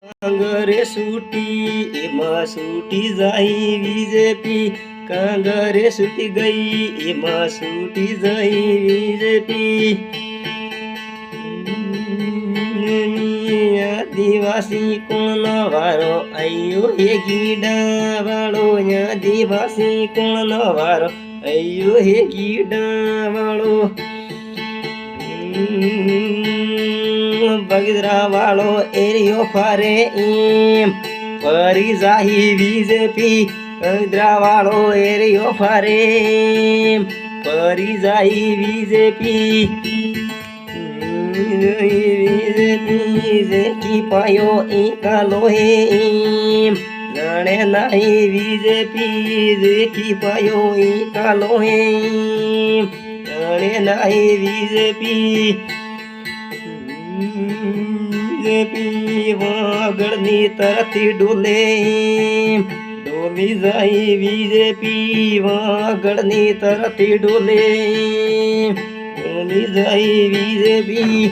કાંગરે સૂટી એમાં સૂટી જાય બીજેપી. કાંગરે સૂટી ગઈ એમાં સૂટી જાય બીજેપી. આદિવાસી કોણનો વારો આયો હે ગીડા વાળો. આદિવાસી કોણનો વારો આયો હે ગીડા વાળો. બગદરા વાળો એરિયો ફરે એમ ફરી જાહી બીજેપી. બગદરા વાળો એરિયો ફરે એમ ફરી જાય બીજેપી. જેકી પાયો એકાલો હે એમ જાણે નાહી બીજેપી. જેકી પાયો એકાલો હે એમ જાણે નાહી બીજેપી. બીજેપી વાગડની તરફથી ડોલે ડોલી જાય બીજેપી. વાગડની તરફથી ડોલે ડોલી જાય બીજેપી.